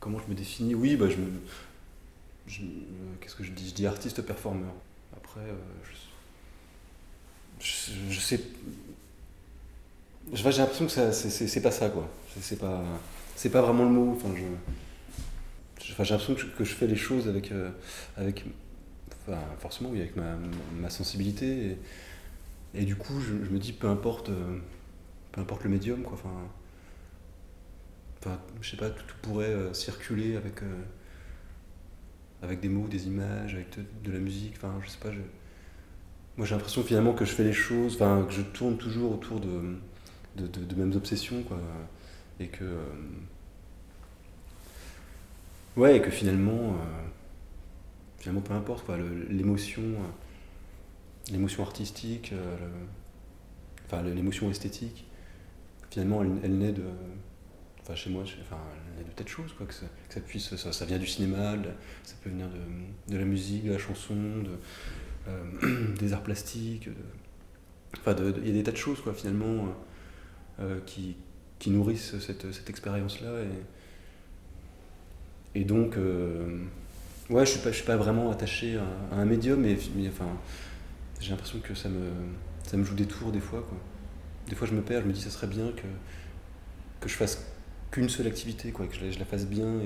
comment je me définis? Oui, bah, qu'est-ce que je dis? Je dis artiste performeur. Après, je sais. J'ai l'impression que c'est pas ça, quoi. C'est pas vraiment le mot. Enfin, enfin, j'ai l'impression que je fais les choses avec enfin, forcément, oui, avec ma sensibilité. Et du coup, je me dis, peu importe le médium, quoi. Enfin, je sais pas, tout pourrait circuler avec des mots, des images, avec de la musique. Enfin, je sais pas. Moi, j'ai l'impression finalement que je fais les choses, enfin, que je tourne toujours autour de mêmes obsessions, quoi. Et que, ouais, et que finalement, peu importe, quoi. L'émotion artistique, enfin, l'émotion esthétique, finalement, elle naît de, enfin, chez moi, enfin, elle naît de tas de choses, quoi. Que ça puisse, ça vient du cinéma, ça peut venir de la musique, de la chanson, des arts plastiques. Enfin, il y a des tas de choses, quoi, finalement, qui nourrissent cette expérience-là. Et donc, ouais, je suis pas vraiment attaché à un médium, mais enfin, j'ai l'impression que ça me joue des tours des fois, quoi. Des fois, je me perds, je me dis, ça serait bien que je fasse qu'une seule activité, quoi, que je la fasse bien,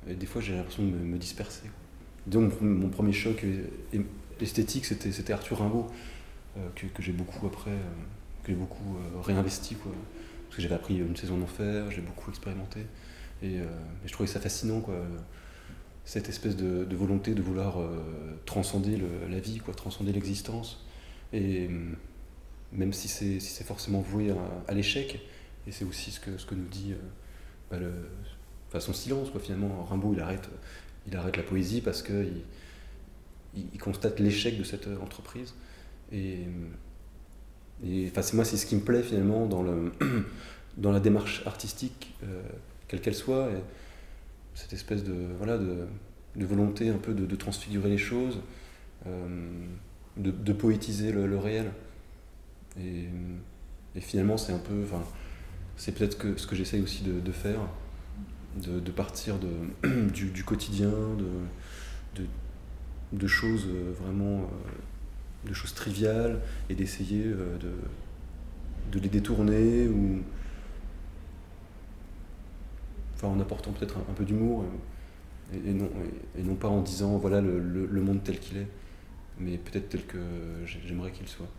et des fois, j'ai l'impression de me disperser, quoi. Donc, premier choc esthétique, c'était Arthur Rimbaud, que j'ai beaucoup après, que j'ai beaucoup réinvesti, quoi. Parce que j'avais appris une saison d'enfer, j'ai beaucoup expérimenté. Et je trouvais ça fascinant, quoi, cette espèce de volonté de vouloir transcender la vie, quoi, transcender l'existence. Et même si c'est forcément voué à l'échec, et c'est aussi ce que nous dit bah, enfin, son silence, quoi, finalement. Rimbaud, il arrête la poésie parce qu'il il constate l'échec de cette entreprise. Et, enfin, moi, c'est ce qui me plaît finalement dans la démarche artistique, quelle qu'elle soit, et cette espèce voilà, de volonté un peu de transfigurer les choses, de poétiser le réel. Et, et finalement, c'est un peu, enfin, c'est peut-être ce que j'essaye aussi de faire, de partir du quotidien, de, de choses vraiment, de choses triviales, et d'essayer de les détourner, ou enfin, en apportant peut-être un peu d'humour, et non pas en disant voilà le monde tel qu'il est, mais peut-être tel que j'aimerais qu'il soit.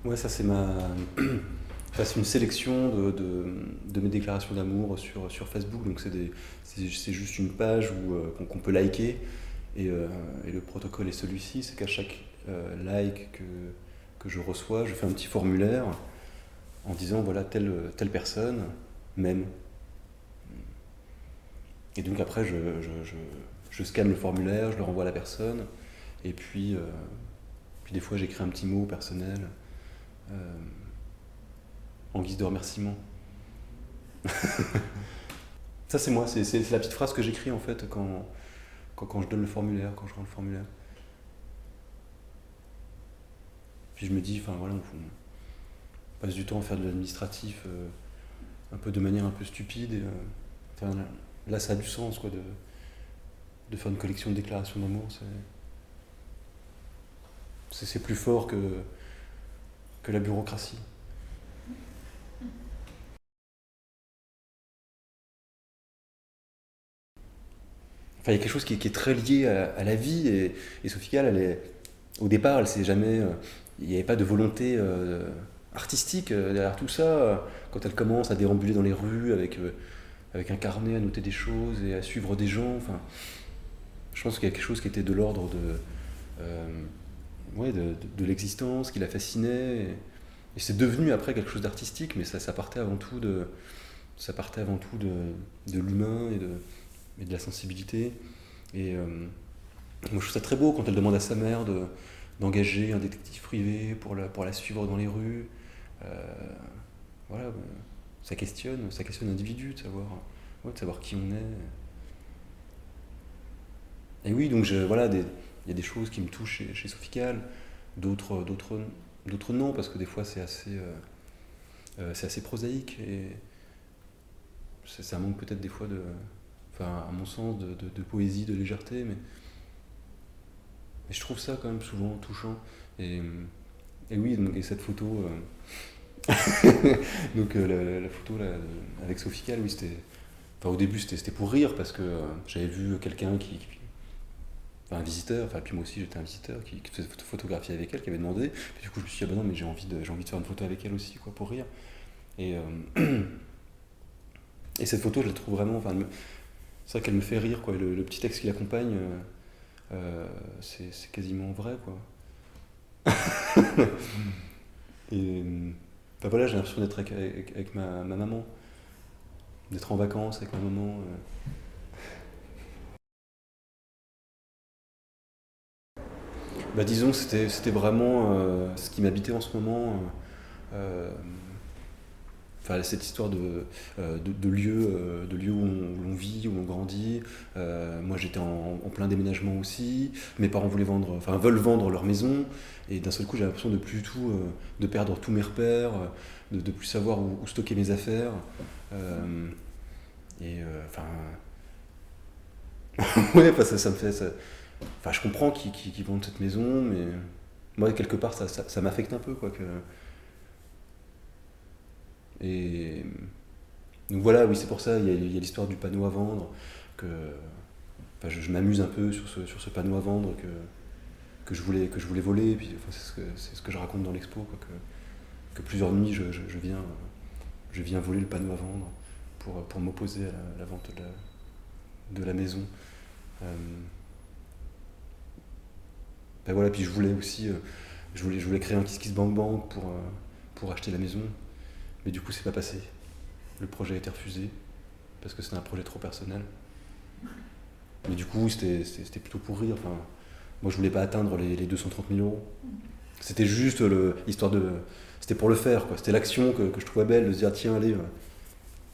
Ouais, ça c'est enfin, c'est une sélection de mes déclarations d'amour sur Facebook. Donc c'est juste une page qu'on peut liker. Et le protocole est celui-ci, c'est qu'à chaque like que je reçois, je fais un petit formulaire en disant voilà, telle personne m'aime. Et donc après, je scanne le formulaire, je le renvoie à la personne. Et puis des fois, j'écris un petit mot personnel euh, en guise de remerciement. Ça, c'est moi, c'est la petite phrase que j'écris en fait quand je donne le formulaire, quand je rends le formulaire. Puis je me dis, enfin voilà, on passe du temps à faire de l'administratif un peu de manière un peu stupide. Enfin, là, ça a du sens, quoi, de faire une collection de déclarations d'amour. C'est plus fort que la bureaucratie. Enfin, il y a quelque chose qui est très lié à la vie, et Sophie Calle, au départ, elle s'est jamais. Il n'y avait pas de volonté artistique derrière tout ça. Quand elle commence à déambuler dans les rues avec un carnet à noter des choses et à suivre des gens, enfin, je pense qu'il y a quelque chose qui était de l'ordre euh, ouais, de l'existence, qui la fascinait. Et c'est devenu après quelque chose d'artistique, mais ça partait avant tout ça partait avant tout de l'humain et de la sensibilité. Et moi, je trouve ça très beau quand elle demande à sa mère d'engager un détective privé pour la suivre dans les rues. Euh, voilà, ça questionne l'individu ouais, de savoir qui on est. Et oui, donc voilà, il y a des choses qui me touchent chez Sophie Calle, d'autres non, parce que des fois c'est assez. c'est assez prosaïque et ça manque peut-être des fois enfin à mon sens, de poésie, de légèreté, mais je trouve ça quand même souvent touchant. Et, et oui, et cette photo, donc la photo là, avec Sophie Calle, oui, c'était. Enfin, au début, c'était pour rire parce que j'avais vu quelqu'un enfin, un visiteur, enfin, puis moi aussi j'étais un visiteur qui faisait photographier avec elle, qui avait demandé. Puis du coup, je me suis dit, ah bah non, mais j'ai envie de faire une photo avec elle aussi, quoi, pour rire. Et, et cette photo, je la trouve vraiment. Enfin, c'est vrai qu'elle me fait rire, quoi. Le petit texte qui l'accompagne, c'est quasiment vrai, quoi. Et enfin, voilà, j'ai l'impression d'être avec ma maman, d'être en vacances avec ma maman. Bah, disons que c'était vraiment ce qui m'habitait en ce moment. Euh, Enfin, cette histoire de lieu, où l'on vit, où l'on grandit. Moi, j'étais en plein déménagement aussi. Mes parents veulent vendre leur maison. Et d'un seul coup, j'ai l'impression de plus du tout, de perdre tous mes repères, de plus savoir où stocker mes affaires. Enfin, ouais, enfin, ça me fait. Enfin, je comprends qu'ils vendent cette maison, mais moi, quelque part, ça m'affecte un peu, quoi. Et donc voilà, oui, c'est pour ça, il y a l'histoire du panneau à vendre, que enfin, je m'amuse un peu sur ce panneau à vendre que je voulais voler, et puis enfin, c'est ce que je raconte dans l'expo, quoi, que plusieurs nuits je viens voler le panneau à vendre pour m'opposer à la vente de la maison. Euh, ben voilà, puis je voulais aussi, je voulais créer un KissKissBankBank pour acheter la maison, mais du coup c'est pas passé. Le projet a été refusé, parce que c'était un projet trop personnel. Mais du coup, c'était plutôt pour rire. Enfin, moi, je voulais pas atteindre les 230 000 euros. C'était juste histoire de. C'était pour le faire, quoi. C'était l'action que je trouvais belle, de se dire tiens, allez,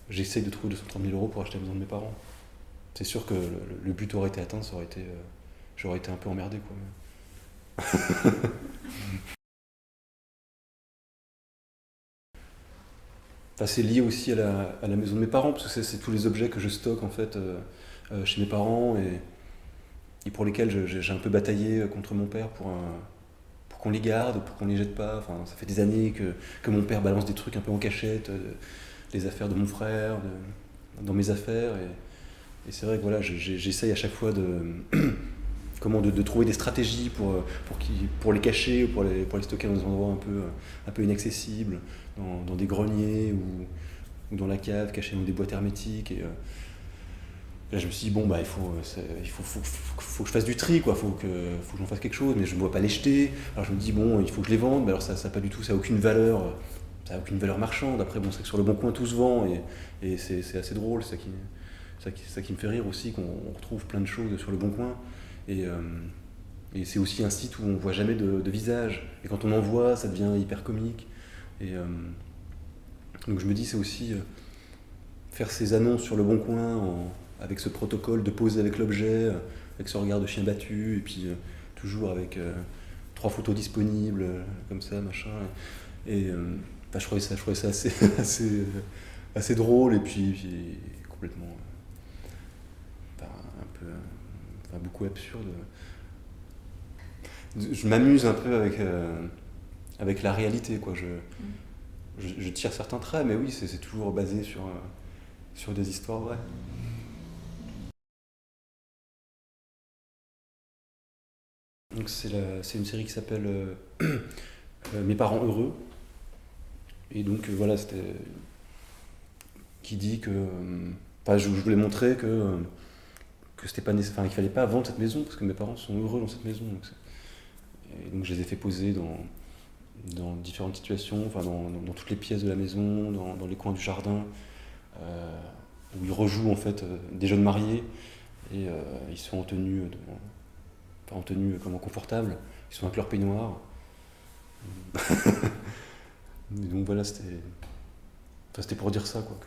j'essaye de trouver 230 000 euros pour acheter la maison de mes parents. C'est sûr que le but aurait été atteint, j'aurais été un peu emmerdé, quoi. Enfin, c'est lié aussi à la maison de mes parents, parce que c'est tous les objets que je stocke en fait chez mes parents et pour lesquels j'ai un peu bataillé contre mon père pour qu'on les garde, pour qu'on les jette pas. Enfin, ça fait des années que mon père balance des trucs un peu en cachette, les affaires de mon frère, dans mes affaires. Et c'est vrai que voilà, j'essaye à chaque fois de trouver des stratégies pour les cacher, ou pour les stocker dans des endroits un peu inaccessibles, dans des greniers ou dans la cave, cachés dans des boîtes hermétiques. Et là, je me suis dit, bon, bah, faut que je fasse du tri, quoi. Faut que j'en fasse quelque chose, mais je ne vois pas les jeter. Alors je me dis, bon, il faut que je les vende, mais alors ça pas du tout, ça n'a aucune valeur. Ça a aucune valeur marchande. Après, bon, c'est que sur le bon coin, tout se vend, et c'est assez drôle, ça qui me fait rire aussi, qu'on retrouve plein de choses sur le bon coin. Et, euh, et c'est aussi un site où on voit jamais de visage. Et quand on en voit, ça devient hyper comique. Et donc je me dis, c'est aussi faire ces annonces sur le bon coin avec ce protocole de poser avec l'objet, avec ce regard de chien battu, et puis toujours avec trois photos disponibles, comme ça, machin. Et bah, je trouvais ça assez, assez drôle, et puis complètement, enfin, un peu, enfin, beaucoup absurde. Je m'amuse un peu avec la réalité, quoi. Je tire certains traits, mais oui, c'est toujours basé sur des histoires vraies. Donc c'est une série qui s'appelle Mes parents heureux. Et donc voilà, c'était qui dit que, enfin, je voulais montrer que c'était pas enfin, qu'il fallait pas vendre cette maison parce que mes parents sont heureux dans cette maison. Et donc je les ai fait poser dans différentes situations, enfin dans toutes les pièces de la maison, dans les coins du jardin, euh, où ils rejouent en fait des jeunes mariés et ils sont en tenue, enfin, en tenue comment confortable, ils sont avec leur peignoir. Et donc voilà, enfin, c'était pour dire ça, quoi,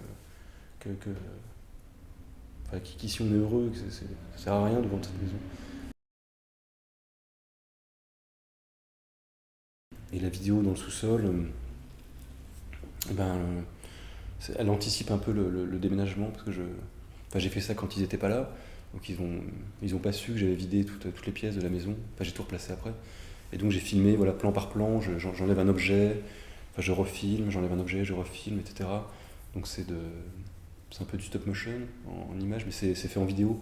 enfin, qu'ici on est heureux, que ça sert à rien de vendre cette maison. Et la vidéo dans le sous-sol, eh ben, elle anticipe un peu le déménagement, parce que j'ai fait ça quand ils n'étaient pas là, donc ils ont pas su que j'avais vidé toutes les pièces de la maison, enfin, j'ai tout replacé après. Et donc j'ai filmé, voilà, plan par plan, j'enlève un objet, enfin, je refilme, j'enlève un objet, je refilme, etc. Donc c'est un peu du stop motion en image, mais c'est fait en vidéo.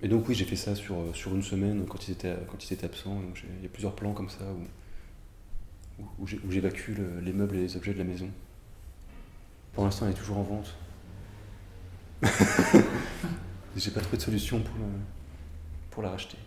Et donc oui, j'ai fait ça sur une semaine quand ils étaient absents. Donc il y a plusieurs plans comme ça où j'évacue les meubles et les objets de la maison. Pour l'instant, elle est toujours en vente. J'ai pas trouvé de solution pour la racheter.